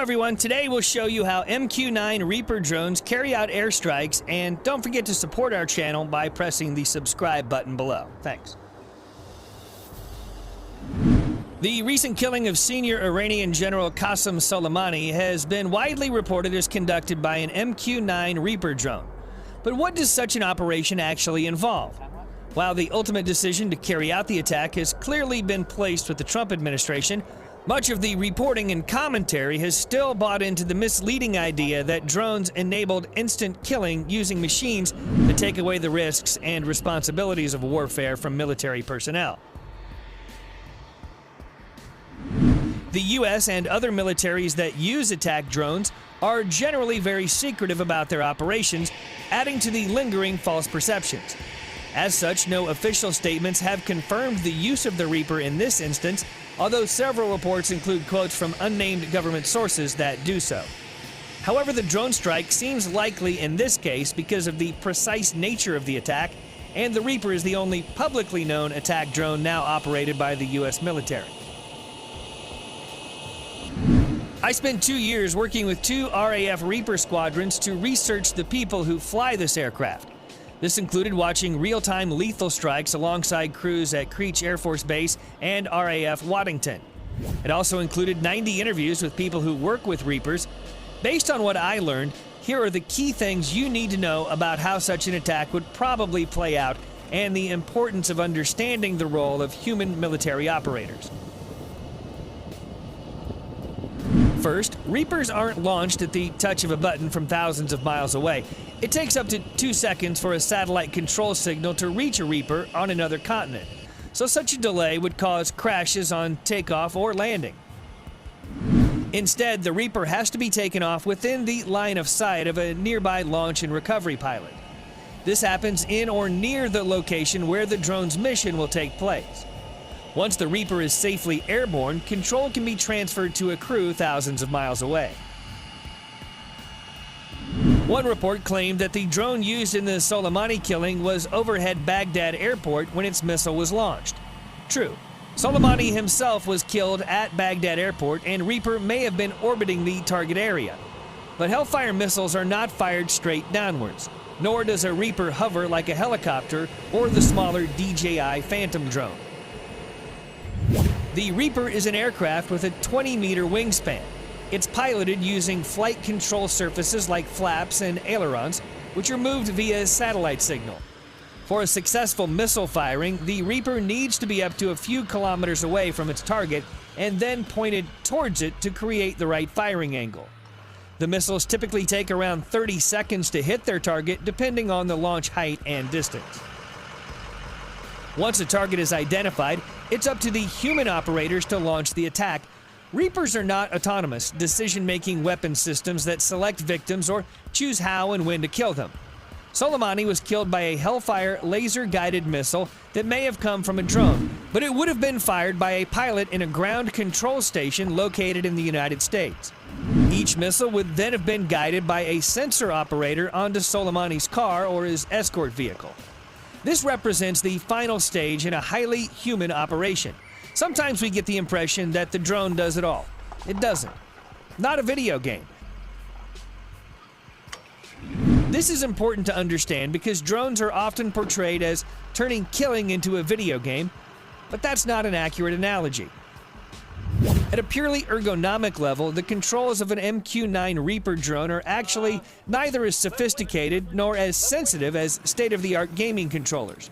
everyone, today we'll show you how MQ-9 Reaper drones carry out airstrikes, and don't forget to support our channel by pressing the subscribe button below. Thanks. The recent killing of senior Iranian General Qasem Soleimani has been widely reported as conducted by an MQ-9 Reaper drone. But what does such an operation actually involve? While the ultimate decision to carry out the attack has clearly been placed with the Trump administration, much of the reporting and commentary has still bought into the misleading idea that drones enabled instant killing using machines to take away the risks and responsibilities of warfare from military personnel. The U.S. and other militaries that use attack drones are generally very secretive about their operations, adding to the lingering false perceptions. As such, no official statements have confirmed the use of the Reaper in this instance, although several reports include quotes from unnamed government sources that do so. However, the drone strike seems likely in this case because of the precise nature of the attack, and the Reaper is the only publicly known attack drone now operated by the U.S. military. I spent 2 years working with 2 RAF Reaper squadrons to research the people who fly this aircraft. This included watching real-time lethal strikes alongside crews at Creech Air Force Base and RAF Waddington. It also included 90 interviews with people who work with Reapers. Based on what I learned, here are the key things you need to know about how such an attack would probably play out and the importance of understanding the role of human military operators. First, Reapers aren't launched at the touch of a button from thousands of miles away. It takes up to 2 seconds for a satellite control signal to reach a Reaper on another continent, so such a delay would cause crashes on takeoff or landing. Instead, the Reaper has to be taken off within the line of sight of a nearby launch and recovery pilot. This happens in or near the location where the drone's mission will take place. Once the Reaper is safely airborne, control can be transferred to a crew thousands of miles away. One report claimed that the drone used in the Soleimani killing was overhead Baghdad airport when its missile was launched. True, Soleimani himself was killed at Baghdad airport, and Reaper may have been orbiting the target area. But Hellfire missiles are not fired straight downwards, nor does a Reaper hover like a helicopter or the smaller DJI Phantom drone. The Reaper is an aircraft with a 20-meter wingspan. It's piloted using flight control surfaces like flaps and ailerons, which are moved via satellite signal. For a successful missile firing, the Reaper needs to be up to a few kilometers away from its target and then pointed towards it to create the right firing angle. The missiles typically take around 30 seconds to hit their target, depending on the launch height and distance. Once a target is identified, it's up to the human operators to launch the attack. Reapers are not autonomous, decision-making weapon systems that select victims or choose how and when to kill them. Soleimani was killed by a Hellfire laser-guided missile that may have come from a drone, but it would have been fired by a pilot in a ground control station located in the United States. Each missile would then have been guided by a sensor operator onto Soleimani's car or his escort vehicle. This represents the final stage in a highly human operation. Sometimes we get the impression that the drone does it all. It doesn't. Not a video game. This is important to understand because drones are often portrayed as turning killing into a video game, but that's not an accurate analogy. At a purely ergonomic level, the controls of an MQ-9 Reaper drone are actually neither as sophisticated nor as sensitive as state-of-the-art gaming controllers.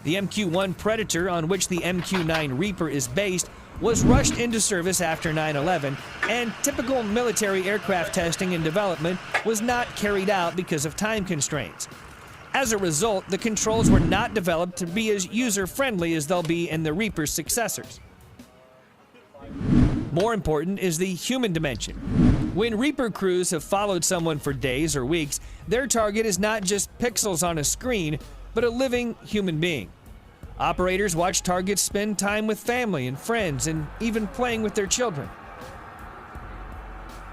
The MQ-1 Predator, on which the MQ-9 Reaper is based, was rushed into service after 9/11, and typical military aircraft testing and development was not carried out because of time constraints. As a result, the controls were not developed to be as user-friendly as they'll be in the Reaper's successors. More important is the human dimension. When Reaper crews have followed someone for days or weeks, their target is not just pixels on a screen, but a living human being. Operators watch targets spend time with family and friends and even playing with their children.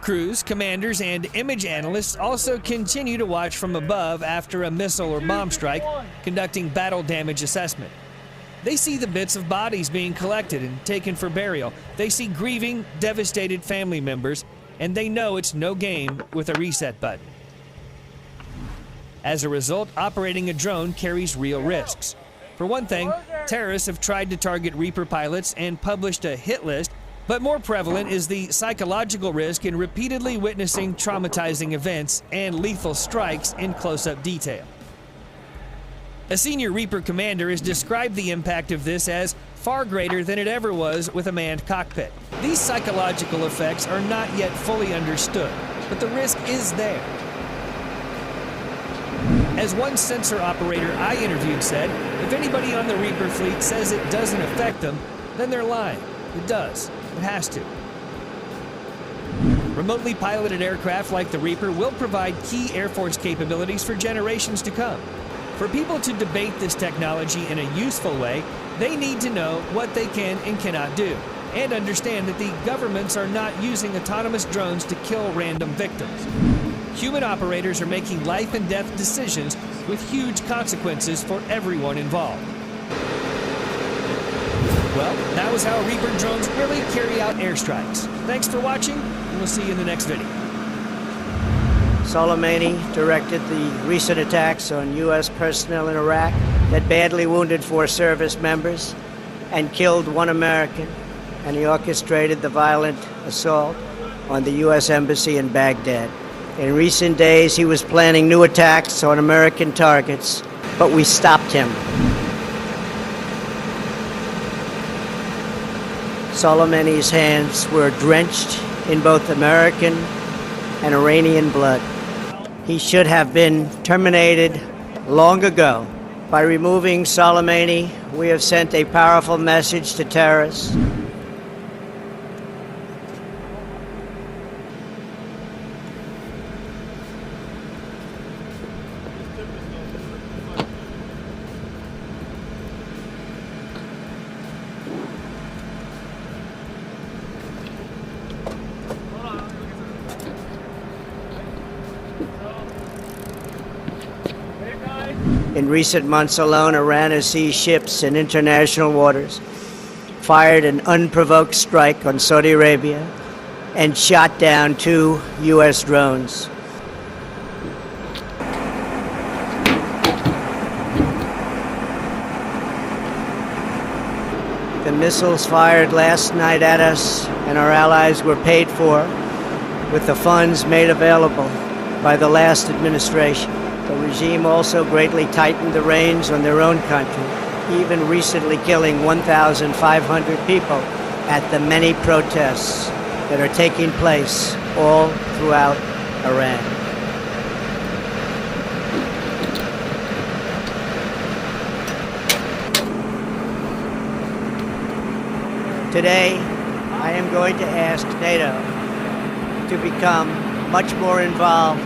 Crews, commanders, and image analysts also continue to watch from above after a missile or bomb strike, conducting battle damage assessment. They see the bits of bodies being collected and taken for burial. They see grieving, devastated family members, and they know it's no game with a reset button. As a result, operating a drone carries real risks. For one thing, terrorists have tried to target Reaper pilots and published a hit list, but more prevalent is the psychological risk in repeatedly witnessing traumatizing events and lethal strikes in close-up detail. A senior Reaper commander has described the impact of this as far greater than it ever was with a manned cockpit. These psychological effects are not yet fully understood, but the risk is there. As one sensor operator I interviewed said, if anybody on the Reaper fleet says it doesn't affect them, then they're lying. It does. It has to. Remotely piloted aircraft like the Reaper will provide key Air Force capabilities for generations to come. For people to debate this technology in a useful way, they need to know what they can and cannot do, and understand that the governments are not using autonomous drones to kill random victims. Human operators are making life and death decisions with huge consequences for everyone involved. Well, that was how Reaper drones really carry out airstrikes. Thanks for watching, and we'll see you in the next video. Soleimani directed the recent attacks on U.S. personnel in Iraq that badly wounded 4 service members and killed 1 American, and he orchestrated the violent assault on the U.S. Embassy in Baghdad. In recent days, he was planning new attacks on American targets, but we stopped him. Soleimani's hands were drenched in both American and Iranian blood. He should have been terminated long ago. By removing Soleimani, we have sent a powerful message to terrorists. In recent months alone, Iran has seized ships in international waters, fired an unprovoked strike on Saudi Arabia, and shot down 2 U.S. drones. The missiles fired last night at us and our allies were paid for with the funds made available by the last administration. The regime also greatly tightened the reins on their own country, even recently killing 1,500 people at the many protests that are taking place all throughout Iran. Today, I am going to ask NATO to become much more involved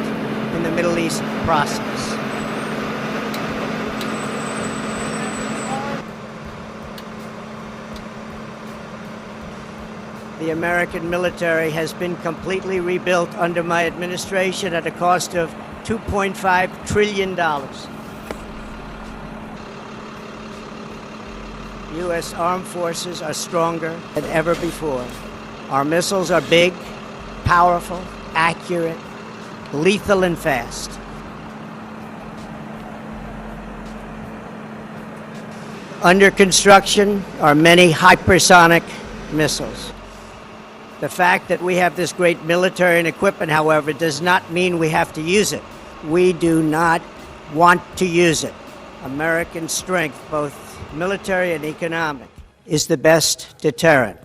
in the Middle East process. The American military has been completely rebuilt under my administration at a cost of $2.5 trillion. U.S. armed forces are stronger than ever before. Our missiles are big, powerful, accurate, lethal, and fast. Under construction are many hypersonic missiles. The fact that we have this great military and equipment, however, does not mean we have to use it. We do not want to use it. American strength, both military and economic, is the best deterrent.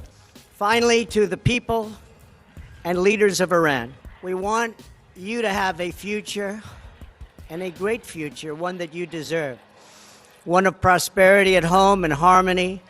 Finally, to the people and leaders of Iran, we want you to have a future, and a great future, one that you deserve. One of prosperity at home and harmony